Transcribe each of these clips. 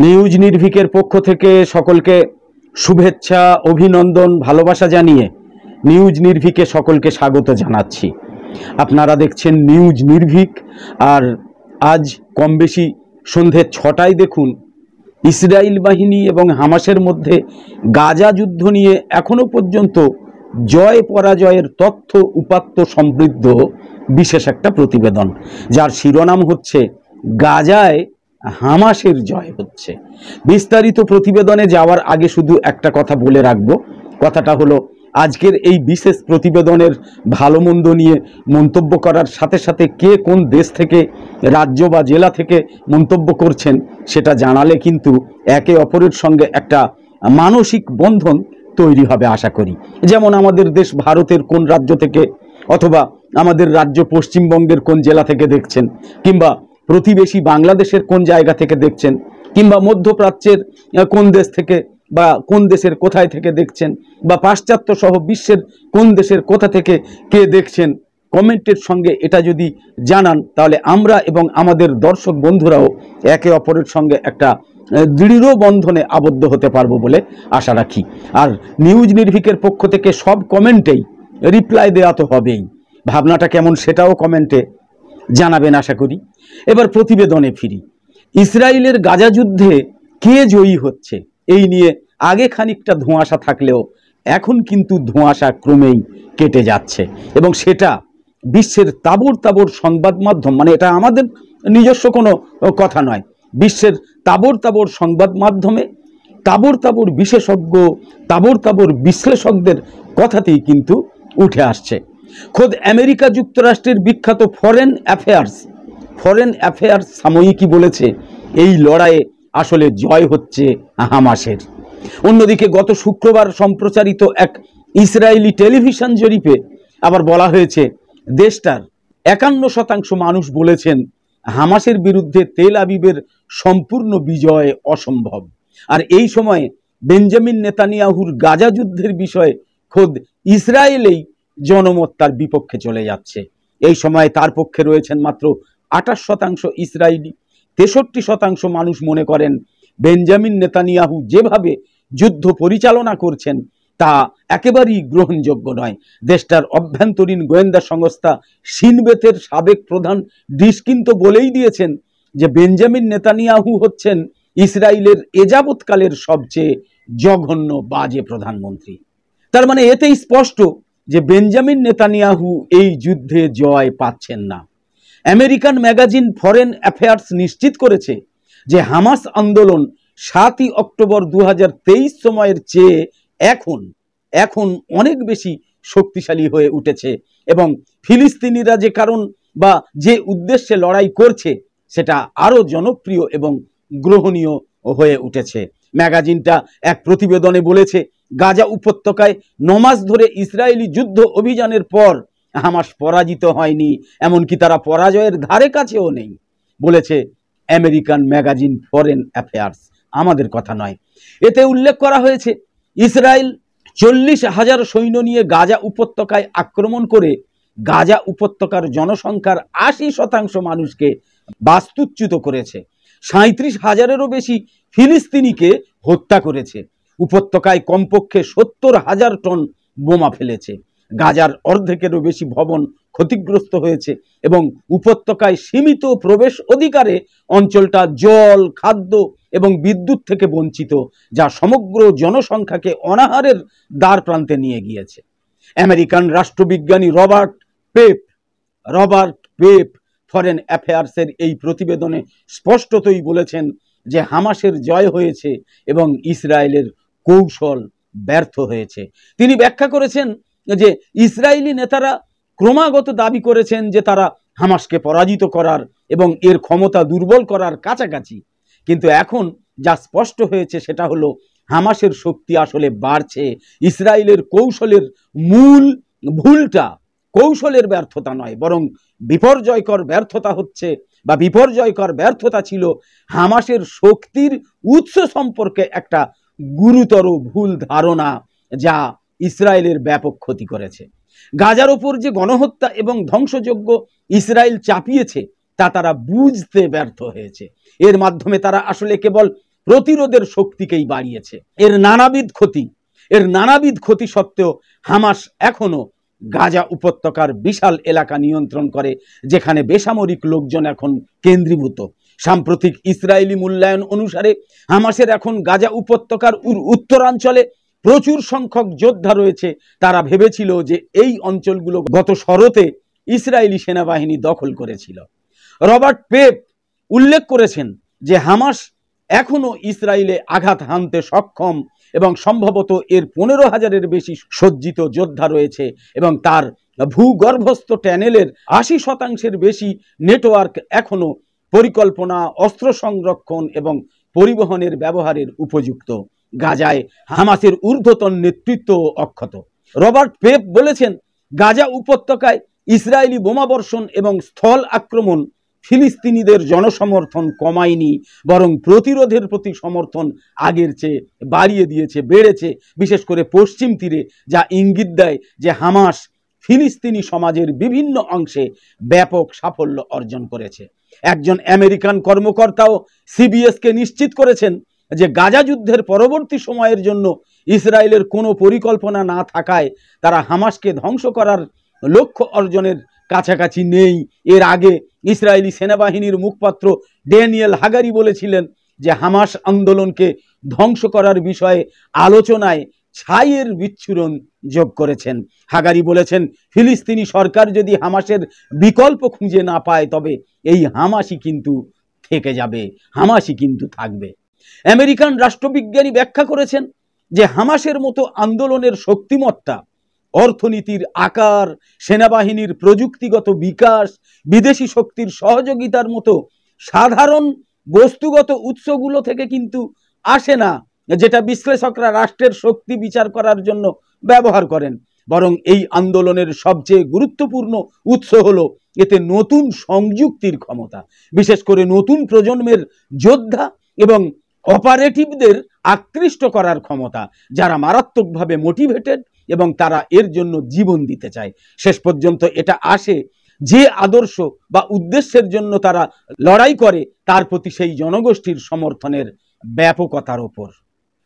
News নির্ভীকের পক্ষ থেকে সকলকে শুভেচ্ছা, অভিনন্দন, ভালোবাসা জানিয়ে নিউজ নির্ভীকে সকলকে স্বাগত জানাচ্ছি। আপনারা দেখছেন নিউজ নির্ভীক। আর আজ কম বেশি সন্ধে 6টায় দেখুন ইসরায়েল বাহিনী এবং হামাসের মধ্যে গাজা যুদ্ধ নিয়ে এখনো পর্যন্ত জয় পরাজয়ের তথ্য উপাত্ত সমৃদ্ধ বিশেষ একটা প্রতিবেদন, যার শিরোনাম হচ্ছে গাজায় হামাসের জয় হচ্ছে। বিস্তারিত প্রতিবেদনে যাওয়ার আগে শুধু একটা কথা বলে রাখবো। কথাটা হলো, আজকের এই বিশেষ প্রতিবেদনের ভালো মন্দ নিয়ে মন্তব্য করার সাথে সাথে কে কোন দেশ থেকে, রাজ্য বা জেলা থেকে মন্তব্য করছেন সেটা জানালে কিন্তু একে অপরের সঙ্গে একটা মানসিক বন্ধন তৈরি হবে আশা করি। যেমন আমাদের দেশ ভারতের কোন রাজ্য থেকে, অথবা আমাদের রাজ্য পশ্চিমবঙ্গের কোন জেলা থেকে দেখছেন, কিংবা প্রতিবেশী বাংলাদেশের কোন জায়গা থেকে দেখছেন, কিংবা মধ্যপ্রাচ্যের কোন দেশ থেকে বা কোন দেশের কোথায় থেকে দেখছেন, বা পাশ্চাত্য সহ বিশ্বের কোন দেশের কোথা থেকে কে দেখছেন, কমেন্টের সঙ্গে এটা যদি জানান তাহলে আমরা এবং আমাদের দর্শক বন্ধুরাও একে অপরের সঙ্গে একটা দৃঢ় বন্ধনে আবদ্ধ হতে পারবো বলে আশা রাখি। আর নিউজ নির্ভীকের পক্ষ থেকে সব কমেন্টেই রিপ্লাই দেওয়া তো হবেই। ভাবনাটা কেমন সেটাও কমেন্টে জানাবেন আশা করি। এবার প্রতিবেদনে ফিরি। ইসরায়েলের গাজা যুদ্ধে কে জয়ী হচ্ছে এই নিয়ে আগে খানিকটা ধোঁয়াশা থাকলেও এখন কিন্তু ধোঁয়াশা ক্রমেই কেটে যাচ্ছে, এবং সেটা বিশ্বের তাবর তাবর সংবাদ মাধ্যম, মানে এটা আমাদের নিজস্ব কোনো কথা নয়, বিশ্বের তাবর তাবর সংবাদ মাধ্যমে তাবর তাবর বিশেষজ্ঞ, তাবর তাবর বিশ্লেষকদের কথাতেই কিন্তু উঠে আসছে। খোদ আমেরিকা যুক্তরাষ্ট্রের বিখ্যাত ফরেন অ্যাফেয়ার্স সাময়িকী বলেছে এই লড়াইয়ে আসলে জয় হচ্ছে হামাসের। অন্যদিকে গত শুক্রবার সম্প্রচারিত এক ইসরায়েলি টেলিভিশন জরিপে আবার বলা হয়েছে দেশটার 51% মানুষ বলেছেন হামাসের বিরুদ্ধে তেল আবিবের সম্পূর্ণ বিজয় অসম্ভব। আর এই সময়ে বেঞ্জামিন নেতানিয়াহুর গাজা যুদ্ধের বিষয়ে খোদ ইসরায়েলেই জনমত তার বিপক্ষে চলে যাচ্ছে। এই সময়ে তার পক্ষে রয়েছেন মাত্র 28% ইসরায়েলি। 63% মানুষ মনে করেন বেঞ্জামিন নেতানিয়াহু যেভাবে যুদ্ধ পরিচালনা করছেন তা একেবারেই গ্রহণযোগ্য নয়। দেশটার অভ্যন্তরীণ গোয়েন্দা সংস্থা শিনবেতের সাবেক প্রধান ডিসকিন তো বলেই দিয়েছেন যে বেঞ্জামিন নেতানিয়াহু হচ্ছেন ইসরায়েলের এযাবৎকালের সবচেয়ে জঘন্য বাজে প্রধানমন্ত্রী। তার মানে এতেই স্পষ্ট যে বেঞ্জামিন নেতানিয়াহু এই যুদ্ধে জয় পাচ্ছেন না। আমেরিকান ম্যাগাজিন ফরেন অ্যাফেয়ার্স নিশ্চিত করেছে যে হামাস আন্দোলন 7ই অক্টোবর 2023 সময়ের চেয়ে এখন অনেক বেশি শক্তিশালী হয়ে উঠেছে, এবং ফিলিস্তিনিরা যে কারণ বা যে উদ্দেশ্যে লড়াই করছে সেটা আরো জনপ্রিয় এবং গ্রহণীয় হয়ে উঠেছে। ম্যাগাজিনটা এক প্রতিবেদনে বলেছে গাজা উপত্যকায় 9 মাস ধরে ইসরায়েলি যুদ্ধ অভিযানের পর হামাস পরাজিত হয়নি, এমনকি তারা পরাজয়ের ধারে কাছেও নেই, বলেছে আমেরিকান ম্যাগাজিন ফরেন অ্যাফেয়ার্স, আমাদের কথা নয়। এতে উল্লেখ করা হয়েছে ইসরায়েল 40,000 সৈন্য নিয়ে গাজা উপত্যকায় আক্রমণ করে গাজা উপত্যকার জনসংখ্যার 80% মানুষকে বাস্তুচ্যুত করেছে, 37,000-এরও বেশি ফিলিস্তিনিকে হত্যা করেছে, উপত্যকায় কমপক্ষে 70,000 টন বোমা ফেলেছে, গাজার অর্ধেকেরও বেশি ভবন ক্ষতিগ্রস্ত হয়েছে, এবং উপত্যকায় সীমিত প্রবেশ অধিকারে অঞ্চলটা জল, খাদ্য এবং বিদ্যুৎ থেকে বঞ্চিত, যা সমগ্র জনসংখ্যাকে অনাহারের দ্বার প্রান্তে নিয়ে গিয়েছে। আমেরিকান রাষ্ট্রবিজ্ঞানী রবার্ট পেপ ফরেন অ্যাফেয়ার্সের এই প্রতিবেদনে স্পষ্টতই বলেছেন যে হামাসের জয় হয়েছে এবং ইসরায়েলের কৌশল ব্যর্থ হয়েছে। তিনি ব্যাখ্যা করেছেন যে ইসরায়েলি নেতারা ক্রমাগত দাবি করেছেন যে তারা হামাসকে পরাজিত করার এবং এর ক্ষমতা দুর্বল করার কাছাকাছি, কিন্তু এখন যা স্পষ্ট হয়েছে সেটা হলো হামাসের শক্তি আসলে বাড়ছে। ইসরায়েলের কৌশলের মূল ভুলটা কৌশলের ব্যর্থতা নয়, বরং বিপর্যয়কর ব্যর্থতা ছিল হামাসের শক্তির উৎস সম্পর্কে একটা গুরুতর ভুল ধারণা, যা ইসরায়েলের ব্যাপক ক্ষতি করেছে। গাজার ওপর যে গণহত্যা এবং ধ্বংসযজ্ঞ ইসরায়েল চাপিয়েছে তা তারা বুঝতে ব্যর্থ হয়েছে। এর মাধ্যমে তারা আসলে কেবল প্রতিরোধের শক্তিকেই বাড়িয়েছে। এর নানাবিধ ক্ষতি সত্ত্বেও হামাস এখনো গাজা উপত্যকার বিশাল এলাকা নিয়ন্ত্রণ করে, যেখানে বেসামরিক লোকজন এখন কেন্দ্রীভূত। সাম্প্রতিক ইসরায়েলি মূল্যায়ন অনুসারে হামাসের এখন গাজা উপত্যকার উত্তরাঞ্চলে প্রচুর সংখ্যক যোদ্ধা রয়েছে। তারা ভেবেছিল যে এই অঞ্চলগুলো গত শরতে ইসরায়েলি সেনাবাহিনী দখল করেছিল। রবার্ট পেপ উল্লেখ করেছেন যে হামাস এখনো ইসরায়েলে আঘাত হানতে সক্ষম এবং সম্ভবত এর 15,000-এর বেশি সজ্জিত যোদ্ধা রয়েছে এবং তার ভূগর্ভস্থ টানেলের 80% বেশি নেটওয়ার্ক এখনো পরিকল্পনা, অস্ত্র সংরক্ষণ এবং পরিবহনের ব্যবহারের উপযুক্ত। গাজায় হামাসের ঊর্ধ্বতন নেতৃত্ব অক্ষত। রবার্ট পেপ বলেছেন, গাজা উপত্যকায় ইসরায়েলি বোমাবর্ষণ এবং স্থল আক্রমণ ফিলিস্তিনিদের জনসমর্থন কমায়নি, বরং প্রতিরোধের প্রতি সমর্থন আগের চেয়ে বাড়িয়ে দিয়েছে, বেড়েছে, বিশেষ করে পশ্চিম তীরে, যা ইঙ্গিত দেয় যে হামাস ফিলিস্তিনি সমাজের বিভিন্ন অংশে ব্যাপক সাফল্য অর্জন করেছে। একজন আমেরিকান কর্মকর্তাও সিবিএসকে নিশ্চিত করেছেন যে গাজা যুদ্ধের পরবর্তী সময়ের জন্য ইসরায়েলের কোনো পরিকল্পনা না থাকায় তারা হামাসকে ধ্বংস করার লক্ষ্য অর্জনের কাছাকাছি নেই। এর আগে ইসরায়েলি সেনাবাহিনীর মুখপাত্র ড্যানিয়েল হাগারি বলেছিলেন যে হামাস আন্দোলনকে ধ্বংস করার বিষয়ে আলোচনায় ছাইয়ের বিচ্ছুরণ যোগ করেছেন। হাগারি বলেছেন, ফিলিস্তিনি সরকার যদি হামাসের বিকল্প খুঁজে না পায় তবে এই হামাসই কিন্তু থেকে যাবে, হামাসই কিন্তু থাকবে। আমেরিকান রাষ্ট্রবিজ্ঞানী ব্যাখ্যা করেছেন যে হামাসের মতো আন্দোলনের শক্তিমত্তা, অর্থনীতির আকার, সেনাবাহিনীর প্রযুক্তিগত বিকাশ, বিদেশি শক্তির সহযোগিতার মতো সাধারণ বস্তুগত উৎসগুলো থেকে কিন্তু আসে না, যেটা বিশ্লেষকরা রাষ্ট্রের শক্তি বিচার করার জন্য ব্যবহার করেন। বরং এই আন্দোলনের সবচেয়ে গুরুত্বপূর্ণ উৎস হলো এতে নতুন সংযুক্তির ক্ষমতা, বিশেষ করে নতুন প্রজন্মের যোদ্ধা এবং অপারেটিভদের আকৃষ্ট করার ক্ষমতা, যারা মারাত্মকভাবে মোটিভেটেড এবং তারা এর জন্য জীবন দিতে চায়। শেষ পর্যন্ত এটা আসে যে আদর্শ বা উদ্দেশ্যের জন্য তারা লড়াই করে তার প্রতি সেই জনগোষ্ঠীর সমর্থনের ব্যাপকতার ওপর।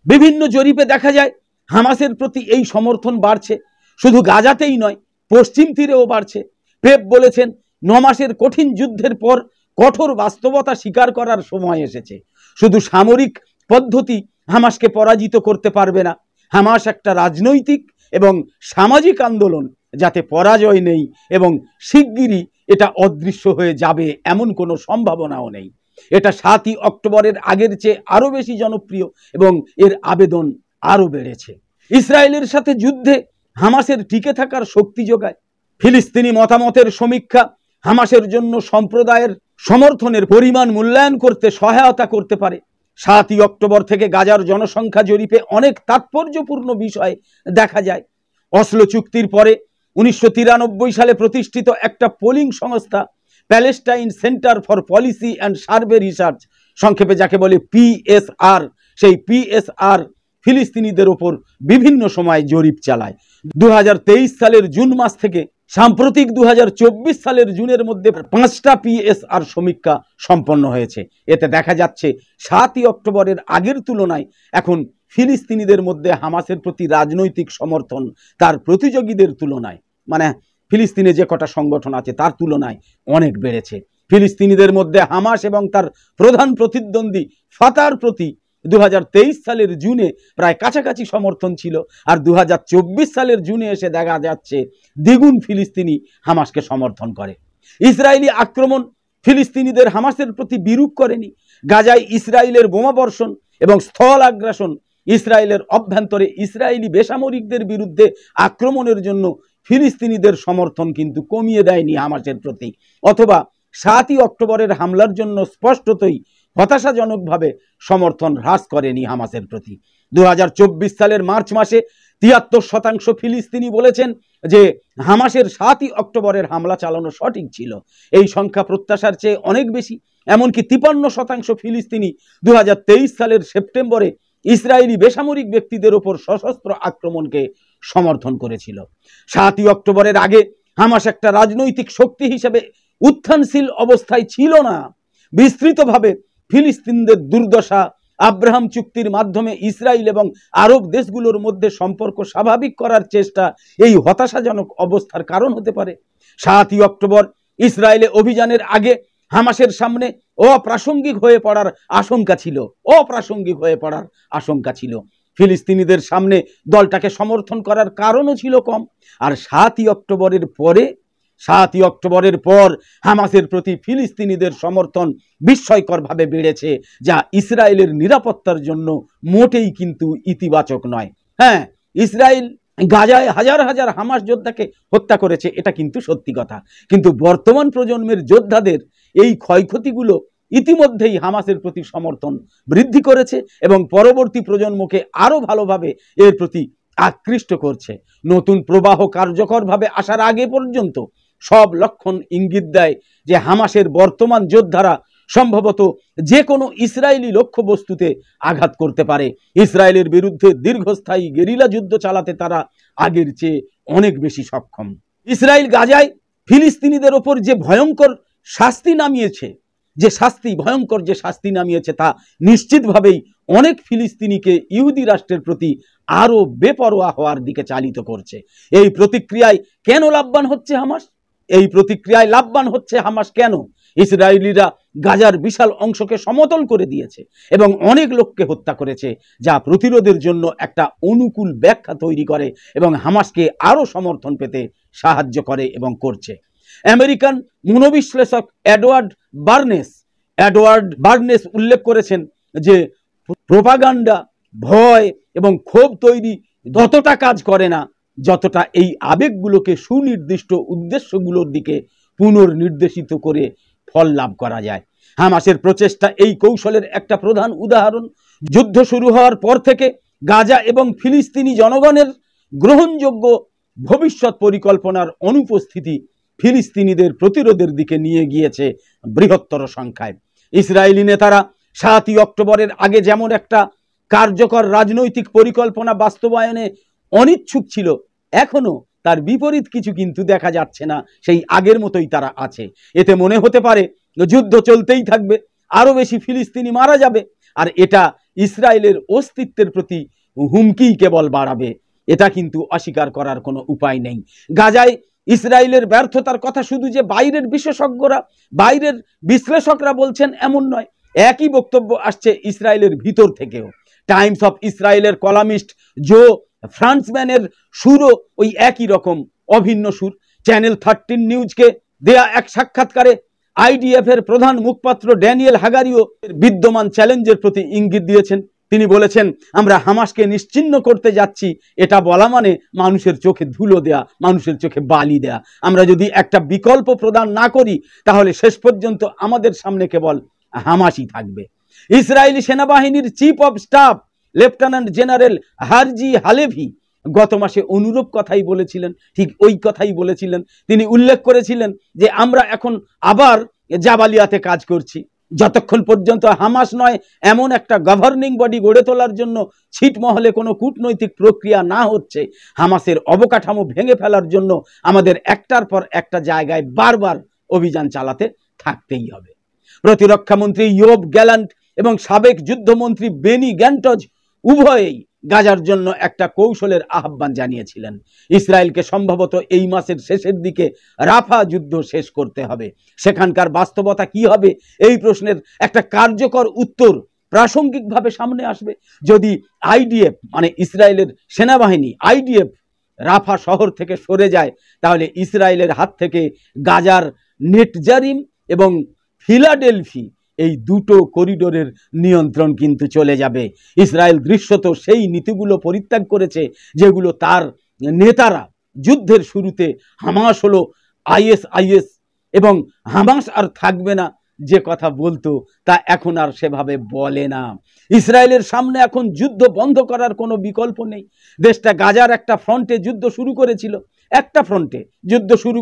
বিভিন্ন জরিপে দেখা যায় হামাসের প্রতি এই সমর্থন বাড়ছে, শুধু গাজাতেই নয়, পশ্চিম তীরেও বাড়ছে। পেপ বলেছেন, 9 মাসের কঠিন যুদ্ধের পর কঠোর বাস্তবতা স্বীকার করার সময় এসেছে। শুধু সামরিক পদ্ধতি হামাসকে পরাজিত করতে পারবে না। হামাস একটা রাজনৈতিক এবং সামাজিক আন্দোলন, যাতে পরাজয় নেই এবং শিগগিরই এটা অদৃশ্য হয়ে যাবে এমন কোনো সম্ভাবনাও নেই। এটা 7ই অক্টোবরের আগের চেয়ে আরও বেশি জনপ্রিয় এবং এর আবেদন আরও বেড়েছে। ইসরায়েলের সাথে যুদ্ধে হামাসের টিকে থাকার শক্তি যোগায়। ফিলিস্তিনি মতামতের সমীক্ষা হামাসের জন্য সম্প্রদায়ের সমর্থনের পরিমাণ মূল্যায়ন করতে সহায়তা করতে পারে। 7ই অক্টোবর থেকে গাজার জনসংখ্যা জরিপে অনেক তাৎপর্যপূর্ণ বিষয় দেখা যায়। অসলো চুক্তির পরে 1993 সালে প্রতিষ্ঠিত একটা পোলিং সংস্থা Palestine centre for policy and survey research, সংক্ষেপে যাকে বলে পিএসআর, সেই পিএসআর ফিলিস্তিনিদের ওপর বিভিন্ন সময় জরিপ চালায়। 2023 সালের জুন মাস থেকে সাম্প্রতিক 2024 সালের জুনের মধ্যে 5টা পিএসআর সমীক্ষা সম্পন্ন হয়েছে। এতে দেখা যাচ্ছে 7ই অক্টোবরের আগের তুলনায় এখন ফিলিস্তিনিদের মধ্যে হামাসের প্রতি রাজনৈতিক সমর্থন তার প্রতিযোগীদের তুলনায়, মানে ফিলিস্তিনে যে কটা সংগঠন আছে তার তুলনায় অনেক বেড়েছে। ফিলিস্তিনিদের মধ্যে হামাস এবং তার প্রধান প্রতিদ্বন্দ্বী ফাতার প্রতি 2023 সালের জুনে প্রায় কাছাকাছি সমর্থন ছিল, আর 2024 সালের জুনে এসে দেখা যাচ্ছে দ্বিগুণ ফিলিস্তিনি হামাসকে সমর্থন করে। ইসরায়েলি আক্রমণ ফিলিস্তিনিদের হামাসের প্রতি বিরূপ করেনি। গাজায় ইসরায়েলের বোমাবর্ষণ এবং স্থল আগ্রাসন ইসরায়েলের অভ্যন্তরে ইসরায়েলি বেসামরিকদের বিরুদ্ধে আক্রমণের জন্য ফিলিস্তিনিদের সমর্থন কিন্তু কমিয়ে দেয়নি হামাসের প্রতি, অথবা 7ই অক্টোবরের হামলার জন্য স্পষ্টতই হতাশাজনকভাবে সমর্থন হ্রাস করেনি হামাসের প্রতি। 2024 সালের মার্চ মাসে 73% ফিলিস্তিনি বলেছেন যে হামাসের 7ই অক্টোবরের হামলা চালানো সঠিক ছিল। এই সংখ্যা প্রত্যাশার চেয়ে অনেক বেশি। এমনকি 53% ফিলিস্তিনি 2023 সালের সেপ্টেম্বরে ইসরায়েলি বেসামরিক ব্যক্তিদের ওপর সশস্ত্র আক্রমণকে সমর্থন করেছিল। 7ই অক্টোবরের আগে হামাস একটা রাজনৈতিক শক্তি হিসেবে উত্থানশীল অবস্থায় ছিল না। বিস্তৃতভাবে ফিলিস্তিনদের দুর্দশা আব্রাহাম চুক্তির মাধ্যমে ইসরায়েল এবং আরব দেশগুলোর মধ্যে সম্পর্ক স্বাভাবিক করার চেষ্টা এই হতাশাজনক অবস্থার কারণ হতে পারে। 7ই অক্টোবর ইসরায়েলে অভিযানের আগে হামাসের সামনে অপ্রাসঙ্গিক হয়ে পড়ার আশঙ্কা ছিল। ফিলিস্তিনিদের সামনে দলটাকে সমর্থন করার কারণও ছিল কম। আর 7ই অক্টোবরের পর হামাসের প্রতি ফিলিস্তিনিদের সমর্থন বিস্ময়করভাবে বেড়েছে, যা ইসরায়েলের নিরাপত্তার জন্য মোটেই কিন্তু ইতিবাচক নয়। হ্যাঁ, ইসরায়েল গাজায় হাজার হাজার হামাস যোদ্ধাকে হত্যা করেছে, এটা কিন্তু সত্যি কথা। কিন্তু বর্তমান প্রজন্মের যোদ্ধাদের এই ক্ষয়ক্ষতিগুলো ইতিমধ্যেই হামাসের প্রতি সমর্থন বৃদ্ধি করেছে এবং পরবর্তী প্রজন্মকে আরো ভালোভাবে এর প্রতি আকৃষ্ট করছে। নতুন প্রবাহ কার্যকরভাবে আসার আগে পর্যন্ত সব লক্ষণ ইঙ্গিত দেয় যে হামাসের বর্তমান যোদ্ধারা সম্ভবত যে কোনো ইসরায়েলি লক্ষ্যবস্তুতে আঘাত করতে পারে। ইসরায়েলের বিরুদ্ধে দীর্ঘস্থায়ী গেরিলা যুদ্ধ চালাতে তারা আগের চেয়ে অনেক বেশি সক্ষম। ইসরায়েল গাজায় ফিলিস্তিনিদের ওপর যে ভয়ঙ্কর শাস্তি নামিয়েছে তা নিশ্চিতভাবেই অনেক ফিলিস্তিনিকে ইহুদি রাষ্ট্রের প্রতি আরো বেপরোয়া হওয়ার দিকে চালিত করছে। এই প্রতিক্রিয়ায় লাভবান হচ্ছে হামাস কেন? ইসরায়েলিরা গাজার বিশাল অংশকে সমতল করে দিয়েছে এবং অনেক লোককে হত্যা করেছে, যা প্রতিরোধের জন্য একটা অনুকূল ব্যাখ্যা তৈরি করে এবং হামাসকে আরো সমর্থন পেতে সাহায্য করে এবং করছে। আমেরিকান মনোবিশ্লেষক এডওয়ার্ড বার্নেস উল্লেখ করেছেন যে প্রোপাগান্ডা, ভয় এবং ক্ষোভ তৈরি ততটা কাজ করে না যতটা এই আবেগগুলোকে সুনির্দিষ্ট উদ্দেশ্যগুলোর দিকে পুনর্নির্দেশিত করে ফল লাভ করা যায়। হামাসের প্রচেষ্টা এই কৌশলের একটা প্রধান উদাহরণ। যুদ্ধ শুরু হওয়ার পর থেকে গাজা এবং ফিলিস্তিনি জনগণের গ্রহণযোগ্য ভবিষ্যৎ পরিকল্পনার অনুপস্থিতি ফিলিস্তিনিদের প্রতিরোধের দিকে নিয়ে গিয়েছে বৃহত্তর সংখ্যায়। ইসরায়েলি নেতারা 7ই অক্টোবরের আগে যেমন একটা কার্যকর রাজনৈতিক পরিকল্পনা বাস্তবায়নে অনিচ্ছুক ছিল, এখনো তার বিপরীত কিছু কিন্তু দেখা যাচ্ছে না, সেই আগের মতোই তারা আছে। এতে মনে হতে পারে যুদ্ধ চলতেই থাকবে, আরো বেশি ফিলিস্তিনি মারা যাবে, আর এটা ইসরায়েলের অস্তিত্বের প্রতি হুমকি কেবল বাড়াবে। এটা কিন্তু অস্বীকার করার কোনো উপায় নেই। গাজায় ইসরায়েলের ব্যর্থতার কথা শুধু যে বাইরের বিশ্লেষকরা বলছেন এমন নয়, একই বক্তব্য আসছে ইসরায়েলের ভিতর থেকেও। টাইমস অফ ইসরায়েলের কলামিস্ট জো ফ্রান্সম্যানের সুরও ওই একই রকম অভিন্ন সুর। চ্যানেল 13 নিউজকে দেয়া এক সাক্ষাৎকারে আইডিএফ এর প্রধান মুখপাত্র ড্যানিয়েল হাগারিও বিদ্যমান চ্যালেঞ্জের প্রতি ইঙ্গিত দিয়েছেন। তিনি বলেছেন, আমরা হামাসকে নিশ্চিহ্ন করতে যাচ্ছি, এটা বলা মানে মানুষের চোখে ধুলো দেয়া, মানুষের চোখে বালি দেয়া। আমরা যদি একটা বিকল্প প্রদান না করি তাহলে শেষ পর্যন্ত আমাদের সামনে কেবল হামাসই থাকবে। ইসরায়েলি সেনাবাহিনীর chief of staff lieutenant general Herzi Halevi গত মাসে অনুরূপ কথাই বলেছিলেন, ঠিক ওই কথাই বলেছিলেন। তিনি উল্লেখ করেছিলেন যে আমরা এখন আবার জাবালিয়াতে কাজ করছি। যতক্ষণ পর্যন্ত হামাস নয় এমন একটা গভর্নিং বডি গড়ে তোলার জন্য ছিটমহলে কোনো কূটনৈতিক প্রক্রিয়া না হচ্ছে, হামাসের অবকাঠামো ভেঙে ফেলার জন্য আমাদের একটার পর একটা জায়গায় বারবার অভিযান চালাতে থাকতেই হবে। প্রতিরক্ষামন্ত্রী ইয়োব গ্যালান্ট এবং সাবেক যুদ্ধমন্ত্রী বেনি গ্যান্টজ উভয়েই গাজার জন্য একটা কৌশলের আহ্বান জানিয়েছিলেন। ইসরায়েলকে সম্ভবত এই মাসের শেষের দিকে রাফা যুদ্ধ শেষ করতে হবে। সেখানকার বাস্তবতা কি হবে এই প্রশ্নের একটা কার্যকর উত্তর প্রাসঙ্গিকভাবে সামনে আসবে যদি আইডিএফ মানে ইসরায়েলের সেনাবাহিনী আইডিএফ রাফা শহর থেকে সরে যায়, তাহলে ইসরায়েলের হাত থেকে গাজার নেটজারিম এবং ফিলাডেলফি এই দুটো করিডোরের নিয়ন্ত্রণ কিন্তু চলে যাবে। ইসরায়েল দৃশ্যত সেই নীতিগুলো পরিত্যাগ করেছে যেগুলো তার নেতারা যুদ্ধের শুরুতে হামাস হলো আইএস এবং হামাস আর থাকবে না যে কথা বলতো তা এখন আর সেভাবে বলে না। ইসরায়েলের সামনে এখন যুদ্ধ বন্ধ করার কোনো বিকল্প নেই। দেশটা গাজার একটা ফ্রন্টে যুদ্ধ শুরু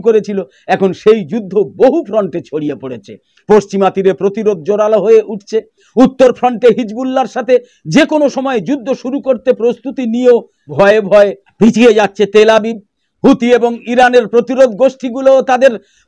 করেছিল, এখন সেই যুদ্ধ বহু ফ্রন্টে ছড়িয়ে পড়েছে। পশ্চিমা তীরে প্রতিরোধ জোরালো হয়ে উঠছে। উত্তর ফ্রন্টে হিজবুল্লাহর সাথে যে কোনো সময় যুদ্ধ শুরু করতে প্রস্তুতি নিয়েও ভয়ে ভয়ে পিছিয়ে যাচ্ছে তেল আবিব। হুতি এবং ইরানের প্রতিরোধ গোষ্ঠীগুলো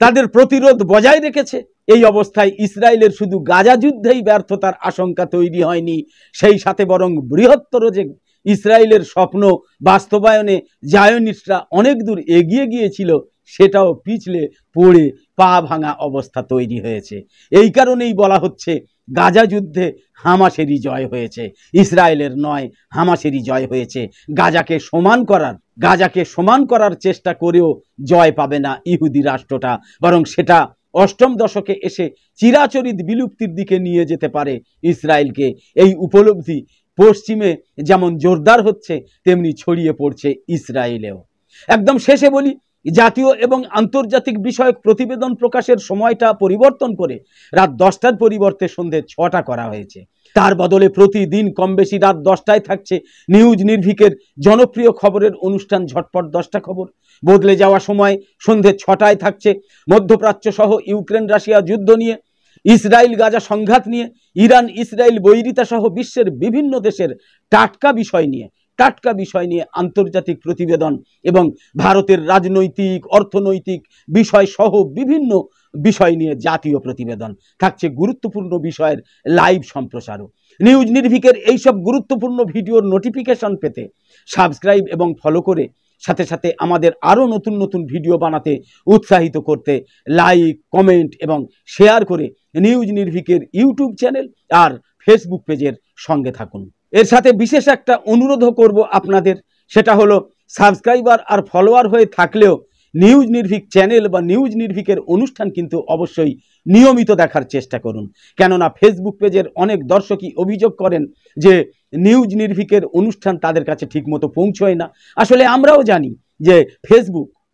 তাদের প্রতিরোধ বজায় রেখেছে। এই অবস্থায় ইসরায়েলের শুধু গাজা যুদ্ধেই ব্যর্থতার আশঙ্কা তৈরি হয়নি, সেই সাথে বরং বৃহত্তর যে ইসরায়েলের স্বপ্ন বাস্তবায়নে জায়নিস্টরা অনেক দূর এগিয়ে গিয়েছিল, সেটাও পিছলে পড়ে পা ভাঙা অবস্থা তৈরি হয়েছে। এই কারণেই বলা হচ্ছে গাজা যুদ্ধে হামাসেরই জয় হয়েছে, ইসরায়েলের নয়, হামাসেরই জয় হয়েছে। গাজাকে সমান করার চেষ্টা করেও জয় পাবে না ইহুদি রাষ্ট্রটা, বরং সেটা অষ্টম দশকে এসে চিরাচরিত বিলুপ্তির দিকে নিয়ে যেতে পারে ইসরায়েলকে। এই উপলব্ধি পশ্চিমে যেমন জোরদার হচ্ছে, তেমনি ছড়িয়ে পড়ছে ইসরায়েলেও। একদম শেষে বলি, জাতীয় এবং আন্তর্জাতিক বিষয়ক প্রতিবেদন প্রকাশের সময়টা পরিবর্তন করে রাত 10টার পরিবর্তে সন্ধ্যে 6টা করা হয়েছে। তার বদলে প্রতিদিন কম বেশি রাত 10টায় থাকছে নিউজ নির্ভীকের জনপ্রিয় খবরের অনুষ্ঠান ঝটপট 10টা খবর। বদলে যাওয়া সময় সন্ধ্যে 6টায় থাকছে মধ্যপ্রাচ্য সহ ইউক্রেন রাশিয়া যুদ্ধ নিয়ে, ইসরায়েল গাজা সংঘাত নিয়ে, ইরান ইসরায়েল বৈরিতা সহ বিশ্বের বিভিন্ন দেশের টাটকা বিষয় নিয়ে আন্তর্জাতিক প্রতিবেদন এবং ভারতের রাজনৈতিক অর্থনৈতিক বিষয় সহ বিভিন্ন বিষয় নিয়ে জাতীয় প্রতিবেদন থাকছে। গুরুত্বপূর্ণ বিষয়ের লাইভ সম্প্রচারও। নিউজ নির্ভীকের এইসব গুরুত্বপূর্ণ ভিডিওর নোটিফিকেশন পেতে সাবস্ক্রাইব এবং ফলো করে সাথে সাথে আমাদের আরও নতুন নতুন ভিডিও বানাতে উৎসাহিত করতে লাইক, কমেন্ট এবং শেয়ার করে নিউজ নির্ভীকের ইউটিউব চ্যানেল আর ফেসবুক পেজের সঙ্গে থাকুন। এর সাথে বিশেষ একটা অনুরোধও করব আপনাদের, সেটা হলো সাবস্ক্রাইবার আর ফলোয়ার হয়ে থাকলেও নিউজ নির্ভীক চ্যানেল বা নিউজ নির্ভীকের অনুষ্ঠান কিন্তু অবশ্যই নিয়মিত দেখার চেষ্টা করুন। কেননা ফেসবুক পেজের অনেক দর্শকই অভিযোগ করেন যে নিউজ নির্ভীকের অনুষ্ঠান তাদের কাছে ঠিকমতো পৌঁছয় না। আসলে আমরাও জানি যে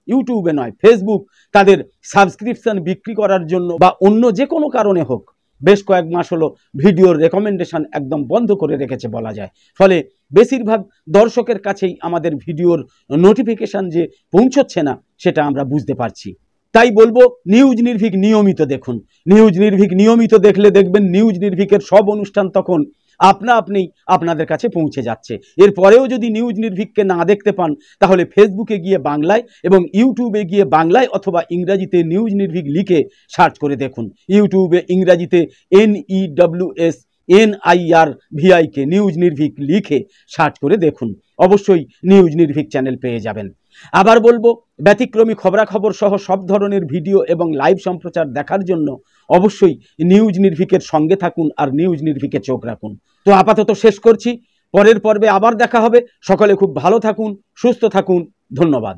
ইউটিউবে নয়, ফেসবুক তাদের সাবস্ক্রিপশন বিক্রি করার জন্য বা অন্য যে কোনো কারণে হোক বেশ কয়েক মাস হলো ভিডিওর রেকমেন্ডেশন একদম বন্ধ করে রেখেছে বলা যায়। ফলে বেশিরভাগ দর্শকের কাছেই আমাদের ভিডিওর নোটিফিকেশন যে পৌঁছচ্ছে না সেটা আমরা বুঝতে পারছি। তাই বলবো নিউজ নির্ভীক নিয়মিত দেখুন। নিউজ নির্ভীক নিয়মিত দেখলে দেখবেন নিউজ নির্ভীকের সব অনুষ্ঠান তখন আপনি আপনাদের কাছে পৌঁছে যাচ্ছে। এরপরেও যদি নিউজ নির্ভীককে না দেখতে পান, তাহলে ফেসবুকে গিয়ে বাংলায় এবং ইউটিউবে গিয়ে বাংলায় অথবা ইংরাজিতে নিউজ নির্ভীক লিখে সার্চ করে দেখুন। ইউটিউবে ইংরাজিতে NEWSNIRVIK নিউজ নির্ভীক লিখে সার্চ করে দেখুন, অবশ্যই নিউজ নির্ভীক চ্যানেল পেয়ে যাবেন। আবার বলবো, ব্যতিক্রমী খবরাখবর সহ সব ধরনের ভিডিও এবং লাইভ সম্প্রচার দেখার জন্য অবশ্যই নিউজ নির্ভীকের সঙ্গে থাকুন আর নিউজ নির্ভীকে চোখ রাখুন। তো আপাতত শেষ করছি, পরের পর্বে আবার দেখা হবে। সকলে খুব ভালো থাকুন, সুস্থ থাকুন, ধন্যবাদ।